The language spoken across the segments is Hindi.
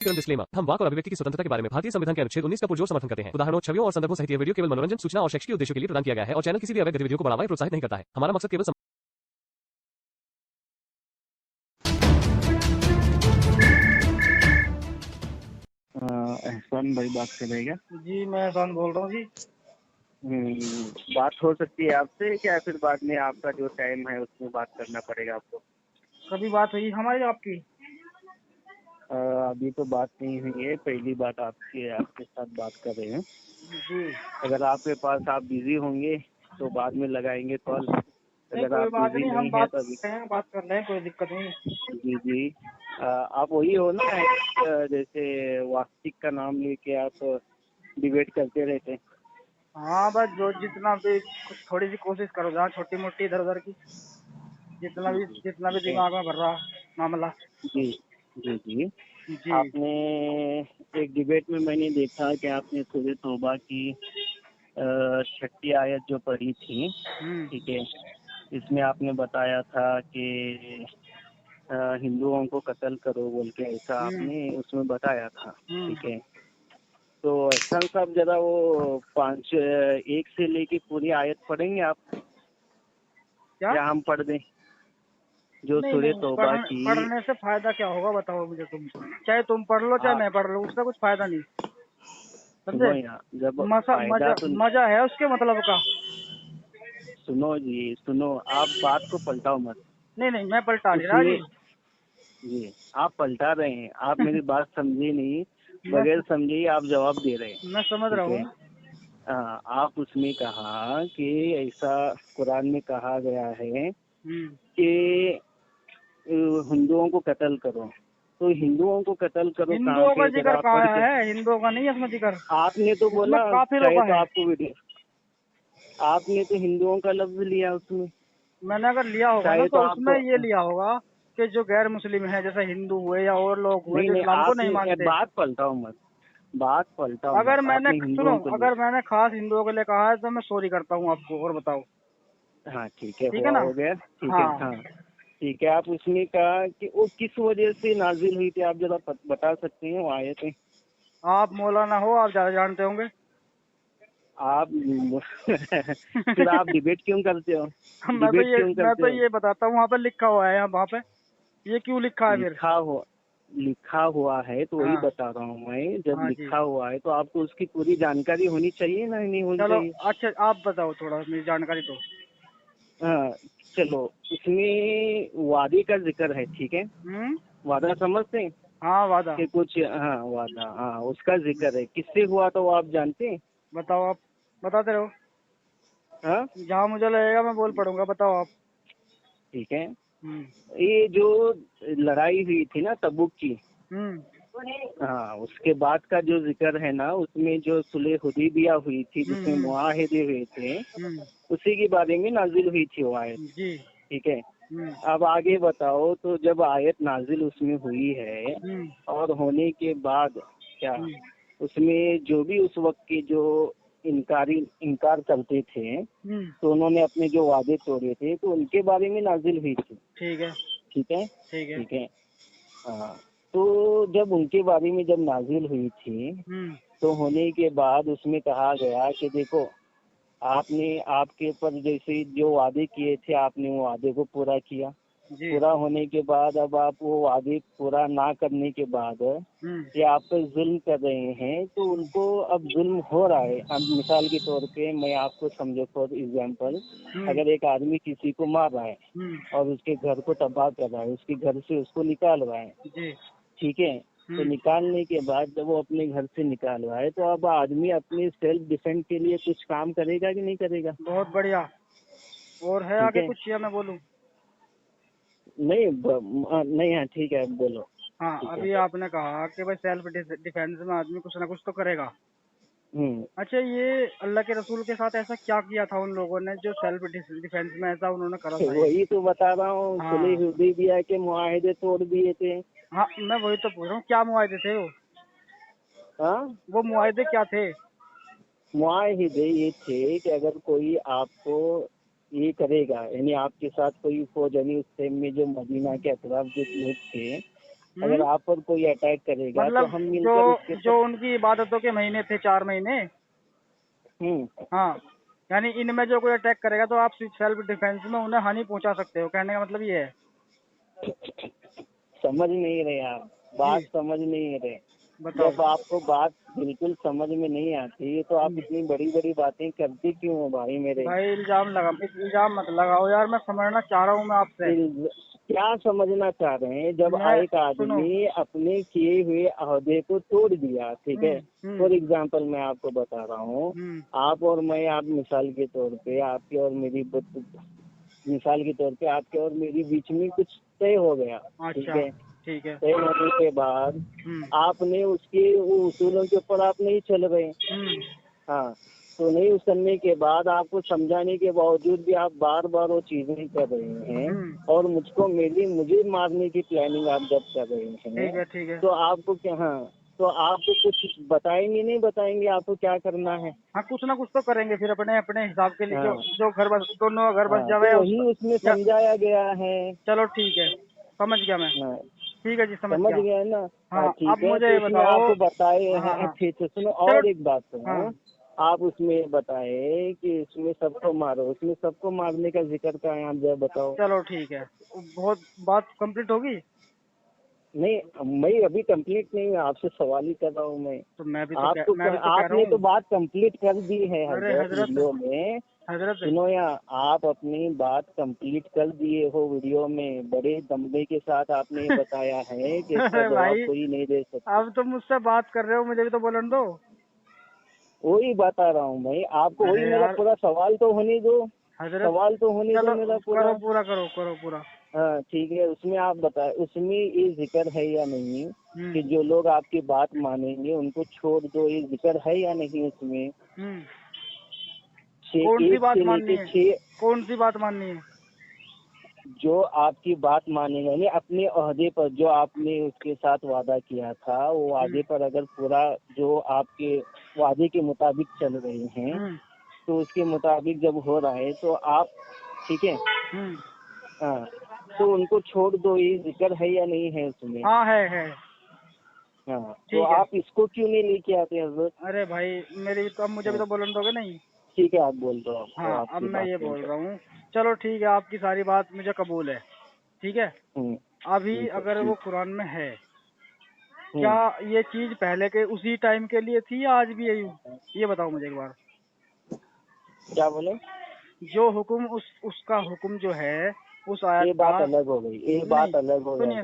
डिस्क्लेमर। हम वाक और अभिव्यक्ति की स्वतंत्रता के बारे में भारतीय संविधान के अनुच्छेद 19 का पुरजोर समर्थन करते हैं। उदाहरणों, छवियों और संदर्भों सहित यह वीडियो केवल मनोरंजन, सूचना और शैक्षिक उद्देश्यों के लिए प्रदान किया गया है और चैनल किसी भी अवैध गतिविधियों को बढ़ावा या प्रोत्साहित नहीं करता है। हमारा मकसद केवल एहसान भाई बात कर रहे हैं क्या? जी मैं एहसान बोल रहा हूँ जी। बात हो सकती है आपसे क्या? फिर बाद में आपका जो टाइम है उसमें बात करना पड़ेगा आपको। कभी बात हुई हमारी आपकी? अभी तो बात नहीं हुई है, पहली बात आपके साथ बात कर रहे हैं। जी अगर आपके पास आप बिजी होंगे तो बाद में लगाएंगे कॉल। नहीं अगर कोई आप बात बिजी नहीं, हम नहीं है बात तो अभी बात कर रहे हैं, कोई दिक्कत नहीं। जी जी। आप वही हो ना, जैसे वास्तविक का नाम लेके आप डिबेट करते रहते हैं। हाँ बस जो जितना भी थोड़ी सी कोशिश करो, जहाँ छोटी मोटी इधर उधर की जितना भी ठीक है। दिमाग में भर रहा मामला। जी जी जी। जी। आपने एक डिबेट में मैंने देखा कि आपने सूरह तौबा की 6ठी आयत जो पढ़ी थी, ठीक है, इसमें आपने बताया था कि हिंदुओं को कत्ल करो बोल के, ऐसा आपने उसमें बताया था, ठीक है। तो एहसान साहब जरा वो 1 से लेके पूरी आयत पढ़ेंगे आप क्या? या हम पढ़ दें जो नहीं सूरह नहीं, तौबा की? पढ़ने से फायदा क्या होगा बताओ मुझे तुम। चाहे तुम पढ़ लो चाहे आप मैं पढ़ लूँ, उससे कुछ फायदा नहीं, समझे? सुनो यहाँ, जब मजा फायदा तो मजा है उसके मतलब का। सुनो जी सुनो, आप बात को पलटाओ मत। नहीं नहीं, मैं पलटा नहीं रहा उसमें जी। जी आप पलटा रहे हैं, आप मेरी बात समझे नहीं, मैं बगैर समझे ही आप जवाब दे रहे हैं, मैं समझ रहा ठीक है। हूँ। आप उसमें कहा कि ऐसा कुरान में कहा गया है कि हिंदुओं को कत्ल करो, तो हिंदुओं को कत्ल करो कहाँ हिंदुओं का पे जिक्र जरा आप पढ़ कहाँ के। है? हिंदुओं का नहीं है इसमें जिक्र। आपने तो उसमें बोला काफिरों चाहे का तो है। आपको वीडियो, आपने तो हिंदुओं का लफ्ज लिया उसमें, मैंने अगर लिया होगा ना चाहे तो तो उसमें आपको ये लिया होगा कि जो गैर मुस्लिम है, जैसे हिंदू हुए या और लोग हुए नहीं जो नहीं, इस्लाम को नहीं आपने मानते। बात पलटाओ मत, बात पलटाओ अगर मत, मैंने आपने सुनो, हिंदुओं को लिया। अगर मैंने खास हिंदुओं के लिए कहा है तो मैं सॉरी करता हूँ आपको, और बताओ। हाँ ठीक है, ठीक है हुआ ना? हो गया, ठीक है। हाँ। हाँ ठीक है, आप उसमें कहा कि वो किस वजह से नाजिल हुई थी, आप जरा बता सकते हैं वो आयतें? आप मौलाना हो, आप ज्यादा जानते होंगे। आप फिर आप डिबेट क्यों करते हो? डिबेट क्यों मैं करते तो हो? ये बताता हूँ, वहाँ पे लिखा हुआ है, वहाँ पे ये क्यों लिखा है फिर? लिखा हुआ है तो वही हाँ बता रहा हूँ मैं, जब हाँ जी। लिखा हुआ है तो आपको उसकी पूरी जानकारी होनी चाहिए ना, नहीं होनी चलो चाहिए? अच्छा, आप बताओ थोड़ा मेरी जानकारी तो। हाँ चलो, उसमें वादे का जिक्र है, ठीक है। वादा समझते हैं हाँ वादा। कि कुछ, हाँ वादा, हाँ उसका जिक्र है, किससे हुआ तो वो आप जानते हैं? बताओ, आप बताते रहो, हाँ जहाँ मुझे लगेगा मैं बोल पड़ूंगा, बताओ आप। ठीक है। हम्म ये जो लड़ाई हुई थी ना तबुक की, हम्म हाँ उसके बाद का जो जिक्र है ना, उसमें जो सुलह हुदैबिया हुई थी जिसमें हम्म मुआहिदे हुए थे, हम्म उसी के बारे में नाजिल हुई थी वो आयत, जी। ठीक है। हम्म अब आगे बताओ, तो जब आयत नाजिल उसमें हुई है हम्म और होने के बाद क्या हम्म उसमें जो भी उस वक्त के जो इनकार करते थे, तो उन्होंने अपने जो वादे तोड़े थे तो उनके बारे में नाजिल हुई थी, ठीक है ठीक है। ठीक है। ठीक है। हाँ, तो जब उनके बारे में जब नाजिल हुई थी तो होने के बाद उसमें कहा गया कि देखो, आपने आपके ऊपर जैसे जो वादे किए थे आपने वो वादे को पूरा किया, जी। पूरा होने के बाद अब आप वो वादे पूरा ना करने के बाद ये आप पे जुल्म कर रहे हैं, तो उनको अब जुल्म हो रहा है। अब मिसाल के तौर पे मैं आपको समझो, फॉर एग्जाम्पल, अगर एक आदमी किसी को मार रहा है और उसके घर को तबाह कर रहा है, उसके घर से उसको निकाल रहा है, जी। ठीक है, तो निकालने के बाद जब वो अपने घर से निकाल रहा है तो अब आदमी अपने सेल्फ डिफेंस के लिए कुछ काम करेगा कि नहीं करेगा? बहुत बढ़िया। और है ठीक आगे है। कुछ या मैं बोलूँ? नहीं नहीं, हाँ ठीक है, बोलो। हाँ, ठीक है। अभी आपने कहा कि भाई सेल्फ डिफेंस में आदमी कुछ ना कुछ तो करेगा। हम्म। अच्छा, ये अल्लाह के रसूल के साथ ऐसा क्या किया था उन लोगों ने जो सेल्फ डिफेंस में ऐसा उन्होंने करा था ये? वही तो बता रहा हूँ, हाँ सुलह हुदैबिया के मुआहिदे तोड़ दिए थे। हाँ, मैं वही तो पूछ रहा हूँ, क्या मुआहदे थे वो? हाँ, वो मुआहदे क्या थे? मुआहिदे ये थे कि अगर कोई आपको ये करेगा, यानी आपके साथ कोई फौज, यानी उस टाइम में जो मदीना के अतराफ जो लोग थे अगर आप पर कोई अटैक करेगा तो हम मतलब मिलकर उसके जो उनकी इबादतों के महीने थे 4 महीने, हाँ, यानी इनमें जो कोई अटैक करेगा तो आप सेल्फ डिफेंस में उन्हें हानि पहुंचा सकते हो, कहने का मतलब ये है। समझ नहीं रहे आप, बात समझ नहीं रहे। बताओ। जब आपको बात बिल्कुल समझ में नहीं आती तो आप इतनी बड़ी बड़ी बातें करते क्यों हो भाई मेरे? भाई इल्जाम मत लगाओ यार, मैं समझना चाह रहा हूँ मैं आपसे। क्या समझना चाह रहे हैं? जब एक आदमी अपने किए हुए अहदे को तोड़ दिया, ठीक है, फॉर एग्जाम्पल मैं आपको बता रहा हूँ, आप और मैं, आप मिसाल के तौर पे आपके और मेरी मिसाल के तौर पे आपके और मेरी बीच में कुछ तय हो गया, ठीक है, ठीक है। तय होने के बाद आपने उसके वो उसूलों के ऊपर आप नहीं चल रहे, हाँ, तो नहीं उतरने के बाद आपको समझाने के बावजूद भी आप बार बार वो चीजें कर रहे हैं और मुझे मारने की प्लानिंग आप जब कर रहे हैं, ठीक है। तो आपको क्या, हाँ, तो आपको कुछ बताएंगे नहीं बताएंगे आपको क्या करना है? हाँ, कुछ ना कुछ तो करेंगे फिर अपने अपने हिसाब के लिए। जो घर बस दोनों घर बस जावे, तो वही उसमें समझाया गया है। चलो ठीक है, समझ गया मैं। ठीक है जी, समझ गया ना? हाँ, ठीक अब है, मुझे तो उसमें आपको बताए हैं। हाँ। ठीक है, सुनो और एक बात सुनो, आप उसमें बताए कि इसमें सबको मारो, उसमें सबको मारने का जिक्र का है, आप जरा बताओ। चलो ठीक है, बहुत बात कंप्लीट होगी। नहीं, मैं अभी कंप्लीट नहीं हूँ, आपसे सवाल ही कर रहा हूँ मैं। तो मैं भी आपने तो बात कंप्लीट कर दी है हजरत वीडियो में। हजरत सुनो यार, आप अपनी बात कंप्लीट कर दिए हो वीडियो में, बड़े दमदे के साथ आपने बताया है कि इसका जवाब कोई नहीं दे सकता। अब तो मुझसे बात कर रहे हो, मुझे भी तो बोलने दो। वही बता रहा हूँ भाई आपको, वही मेरा पूरा सवाल तो होने दो, सवाल तो होने दो मेरा पूरा। करो पूरा। हाँ ठीक है, उसमें आप बताए, उसमें ये जिक्र है या नहीं कि जो लोग आपकी बात मानेंगे उनको छोड़ दो, ये जिक्र है या नहीं उसमें? कौन सी बात माननी है? कौन सी बात माननी है? जो आपकी बात मानेगा, यानी अपने ओहदे पर जो आपने उसके साथ वादा किया था, वो वादे पर अगर पूरा जो आपके वादे के मुताबिक चल रहे हैं, तो उसके मुताबिक जब हो रहा है तो आप, ठीक है, हाँ, तो उनको छोड़ दो, ये जिक्र है या नहीं है उसमें? हाँ है। हाँ, तो आप इसको क्यों नहीं लेके आते हजरत? अरे भाई मेरी तो, अब मुझे भी तो बोलने दोगे नहीं? ठीक है, आप बोल दो। हाँ, अब मैं ये बोल रहा हूँ, चलो ठीक है, आपकी सारी बात मुझे कबूल है, ठीक है। अभी अगर वो कुरान में है, क्या ये चीज पहले के उसी टाइम के लिए थी या आज भी है? ये बताओ मुझे एक बार। क्या बोले? जो हुक्म उसका हुक्म जो है उस आयत, ये बात अलग हो गई, ये बात अलग हो गई। सुनिए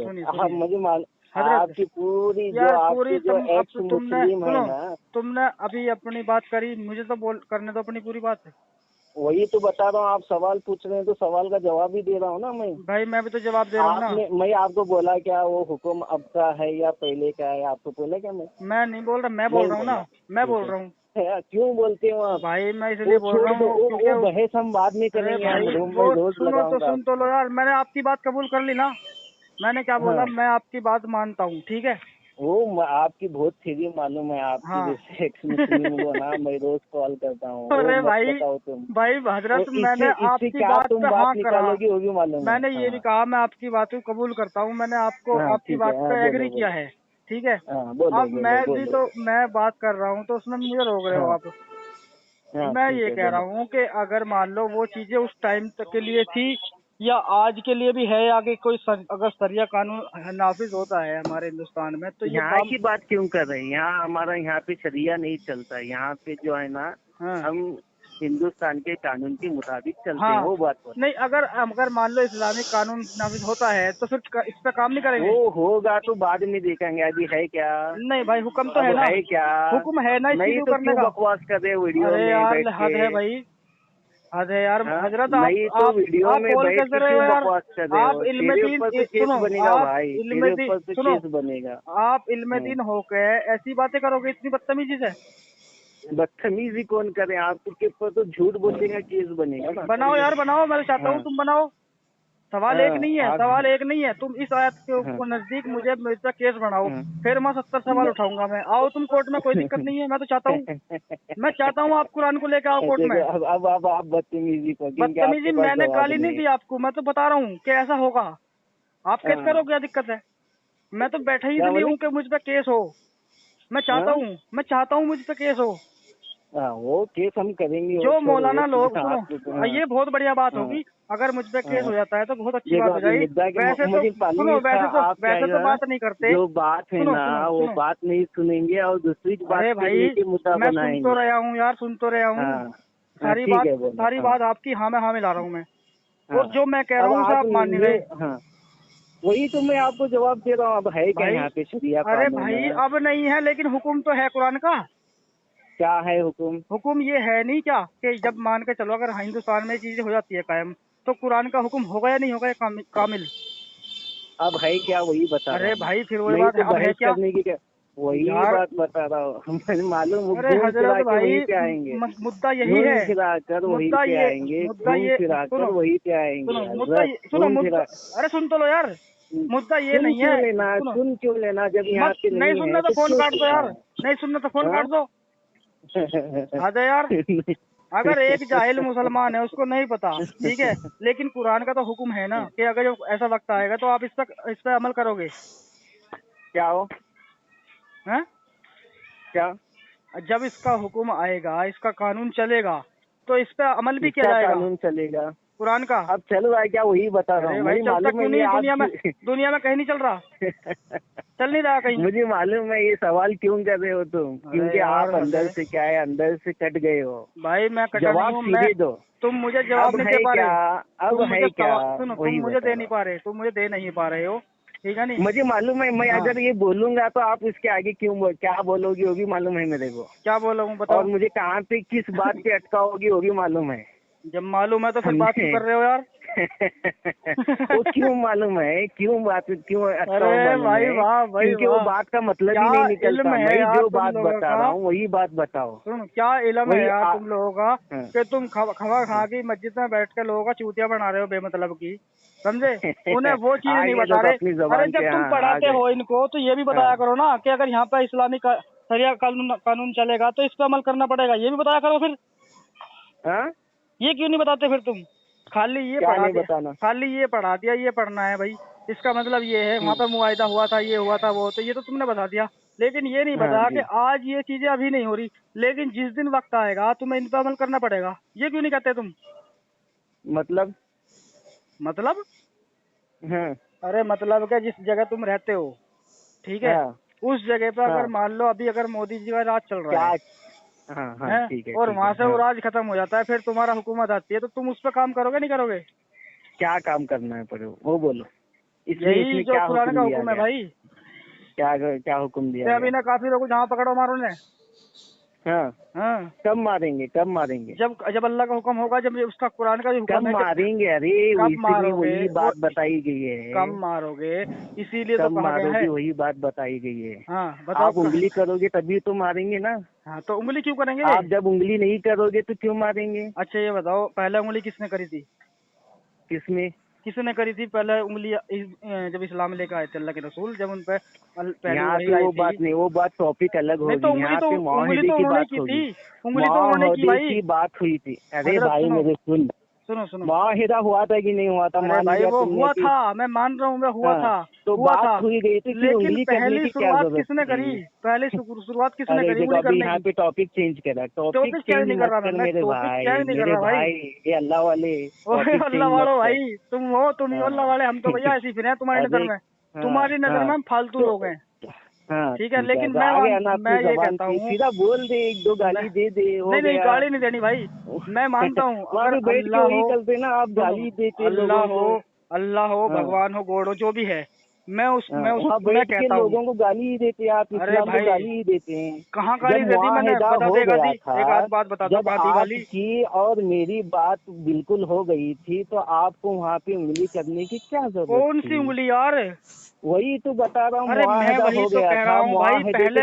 मुझे आपकी पूरी जो आपकी जो एक्स मुस्लिम है ना, तुमने अभी अपनी बात करी, मुझे तो करने दो अपनी पूरी बात। वही तो बता रहा हूँ, आप सवाल पूछ रहे हैं तो सवाल का जवाब ही दे रहा हूँ ना मैं। भाई मैं भी तो जवाब दे रहा हूँ ना। मैं आपको बोला क्या वो हुक्म अब का है या पहले का है? आपको बोला क्या? मैं नहीं बोल रहा, मैं बोल रहा हूँ ना, मैं बोल रहा हूँ। क्यों बोलते हो आप? भाई मैं इसलिए बोल रहा हूँ वो बहस हम बाद में करेंगे। सुन तो लो यार, मैंने आपकी बात कबूल कर ली ना। मैंने क्या बोला, मैं आपकी बात मानता हूँ, ठीक है। वो आपकी बहुत थ्योरी मालूम है आपकी, जैसे एक्स मुस्लिम को ना मैं रोज कॉल करता हूँ। अरे भाई हजरत, मैंने आपकी बात पे हाँ करा, वो भी मालूम। मैंने ये भी कहा मैं आपकी बात को कबूल करता हूँ, मैंने आपको आपकी बात पे एग्री किया है, ठीक है। अब मैं बात कर रहा हूँ तो उसमें मुझे रोक रहे हो आप। मैं ये कह रहा हूँ कि अगर मान लो वो चीजें उस टाइम तक के लिए थी या आज के लिए भी है, आगे कोई अगर शरिया कानून नाफिज होता है हमारे हिंदुस्तान में, तो यहाँ की बात क्यों कर रहे हैं? यहाँ हमारा यहाँ पे शरिया नहीं चलता, यहाँ पे जो है ना, हम हिंदुस्तान के कानून के मुताबिक चलते हैं, वो बात हो। नहीं, अगर मान लो इस्लामिक कानून नाफिज होता है तो फिर इस पे काम नहीं करेंगे? वो होगा तो बाद में देखेंगे, अभी है क्या? नहीं भाई, हुक्म तो है ना, है क्या? हुक्म है ना, नहीं तो क्यों बकवास कर रहे वीडियो में बैठ के? हद है भाई, हद है यार। हजरत नहीं तो वीडियो में बैठ के क्यों बकवास कर रहे हो? आप इल्म-ए-दीन बनेगा भाई, तेरे ऊपर तो केस बनेगा। आप इल्म-ए-दीन होके ऐसी बातें करोगे, इतनी बदतमीजी से? बदतमीजी कौन करे? आपके ऊपर तो झूठ बोलेगा केस बनेगा ना। बनाओ यार, बनाओ, मैं चाहता हूँ तुम बनाओ। सवाल एक नहीं है, तुम इस आयत के नजदीक मुझे मेरा केस बनाओ, फिर मैं 70 सवाल उठाऊंगा मैं। आओ तुम कोर्ट में, कोई दिक्कत नहीं है। मैं तो चाहता हूँ आप कुरान को लेकर आओ कोर्ट में। अब आप मैंने गाली नहीं दी आपको, मैं तो बता रहा हूँ कि ऐसा होगा। आप कैसे करो, क्या दिक्कत है? मैं तो बैठा ही इसलिए हूँ कि मुझ पे केस हो। मैं चाहता हूँ मुझ पे केस हो। वो केस हम करेंगे। जो मौलाना लोग, सुनो, ये बहुत बढ़िया बात होगी अगर मुझ पे केस हो जाता है तो बहुत अच्छी बात हो जाएगी। वैसे तो सुनो, वैसे तो बात नहीं करते। जो बात है ना वो बात नहीं सुनेंगे और दूसरी बात। अरे भाई मैं सुन तो रहा हूँ यार, सुन तो रहा हूँ। सारी बात आपकी हाँ में हाँ मिला रहा हूँ मैं। और जो मैं कह रहा हूँ आप मान नहीं रहे। वही तो मैं आपको जवाब दे रहा हूँ। अब है क्या यहाँ पे शरिया कानून? अरे भाई अब नहीं है, लेकिन हुक्म तो है कुरान का। क्या है हुक्म? हुक्म ये है नहीं क्या कि जब मान के चलो अगर हिंदुस्तान में चीजें हो जाती है कायम, तो कुरान का हुक्म होगा या नहीं होगा कामिल? अब है क्या वही बता रहा हूँ। अरे भाई फिर वही बात है, अब है क्या? करने की क्या वही बात बता रहा हूँ। मुझे मालूम। अरे हजरत भाई मुद्दा यही है, मुद्दा ये आएंगे। सुनो, अरे सुन तो लो यार, मुद्दा ये नहीं है। सुन क्यों लेना जब यहाँ पे नहीं सुनना तो फोन काट दो यार, नहीं सुनना तो फोन काट दो। आजा यार, अगर एक जाहिल मुसलमान है उसको नहीं पता, ठीक है, लेकिन कुरान का तो हुक्म है ना कि अगर जब ऐसा वक्त आएगा तो आप इस पर अमल करोगे। क्या हो? हैं? क्या? जब इसका हुक्म आएगा, इसका कानून चलेगा, तो इस पे अमल भी किया जाएगा। कानून चलेगा कुरान का। अब चल रहा है क्या? वही बता रहा हूँ। भाई चलता क्यों नहीं? दुनिया में कहीं नहीं चल रहा। चल नहीं रहा कहीं। मुझे मालूम है। ये सवाल क्यों कर रहे हो तुम? क्योंकि आप अंदर से क्या है, अंदर से कट गए हो। भाई मैं कटा नहीं हूँ। सीधे दो। तुम मुझे जवाब नहीं दे पा रहे। अब है क्या? सुनो, तुम मुझे दे नहीं पा रहे, तुम मुझे दे नहीं पा रहे हो, ठीक है नहीं? मुझे मालूम है। मैं अगर ये बोलूंगा तो आप इसके आगे क्या बोलोगी होगी मालूम है मेरे को। क्या बोलूँ बताओ? और मुझे कहाँ पे किस बात पे अटकाओगी होगी मालूम है। जब मालूम है तो फिर बात क्यों कर रहे हो यार? वो क्यों मालूम है? क्यों अरे भाई वाह भाई, क्योंकि वो बात का मतलब ही नहीं निकलता। मैं जो बात बता रहा हूँ वही बात बताओ। सुन, क्या इल्म है यार तुम लोगों का कि तुम खबर खा के मस्जिद में बैठ के लोगों का चूतिया बना रहे हो बेमतलब की, समझे? उन्हें वो चीज नहीं बता रहे। अरे जब तुम पढ़ाते हो इनको तो ये भी बताया करो ना कि अगर यहाँ पे इस्लामी शरिया कानून चलेगा तो इस पे अमल करना पड़ेगा, ये भी बताया करो फिर। ये क्यों नहीं बताते फिर तुम? खाली ये पढ़ा दिया, ये पढ़ना है भाई, इसका मतलब ये है वहाँ पे मुआहिदा हुआ था, ये हुआ था, वो तो ये तो तुमने बता दिया, लेकिन ये नहीं बताया कि आज ये चीजें अभी नहीं हो रही, लेकिन जिस दिन वक्त आएगा तुम्हें इन पर अमल करना पड़ेगा। ये क्यों नहीं कहते तुम? मतलब अरे मतलब क्या, जिस जगह तुम रहते हो, ठीक है, उस जगह पे अगर मान लो अभी अगर मोदी जी का राज चल रहा है, ठीक है, और वहाँ से वो राज खत्म हो जाता है, फिर तुम्हारा हुकूमत आती है, तो तुम उस पर काम करोगे नहीं करोगे? क्या काम करना है पड़े वो बोलो। यही जो कुरान का हुक्म है भाई। क्या हुक्म दिया? अभी ना काफी लोग जहाँ पकड़ो मारो ने। कब मारेंगे? जब अल्लाह का हुक्म होगा, जब उसका कुरान का हुक्म है। मारेंगे? अरे वही बात बताई गई है। कब मारोगे? इसीलिए तो कहा गया है। वही बात बताई गई है। बताओ। आप उंगली करोगे तभी तो मारेंगे ना। तो उंगली क्यों करेंगे? आप जब उंगली नहीं करोगे तो क्यों मारेंगे? अच्छा ये बताओ, पहले उंगली किसने करी थी? किसने करी थी पहले उंगली? जब इस्लाम लेकर आए थे अल्लाह के रसूल, जब उन पे वो बात नहीं, वो बात टॉपिक अलग होगी। तो उंगली तो उन्होंने की थी, उंगली तो उन्होंने की भाई, बात हुई थी। अरे भाई मेरे सुनो माहिदा हुआ था कि नहीं हुआ था? भाई वो हुआ था, मैं मान रहा हूँ, मैं हुआ था, तो बात हुई गई थी, लेकिन पहली शुरुआत किसने करी? पहले शुरुआत किसने करी? अभी यहाँ पे टॉपिक चेंज करा। टॉपिक चेंज नहीं कर रहा मेरे भाई, ये अल्लाह वाले। अल्लाह वालों भाई, तुम हो, तुम ही अल्लाह वाले, हम तो भैया ऐसी फिर हैं तुम्हारी नजर में हम फालतू लोग हैं। ठीक है, लेकिन मैं ये कहता हूँ, सीधा बोल दे, एक दो गाली दे दे। नहीं गाली नहीं देनी भाई, मैं मानता हूँ। अगर चलते ना आप गाली देते, अल्लाह हो, भगवान हो, गॉड हो, जो भी है, मैं कहता हूँ लोगों को गाली ही देते आप। अरे भाई गाली ही देते हैं। कहाँ गाली देती? मैंने बता देगा एक आध बात बता दो। आपकी और मेरी बात बिल्कुल हो गई थी तो आपको वहाँ पे उंगली करने की क्या जरूरत? कौन सी उंगली यार? वही तो बता रहा हूँ। अरे मैं वही तो कह रहा हूँ भाई, पहले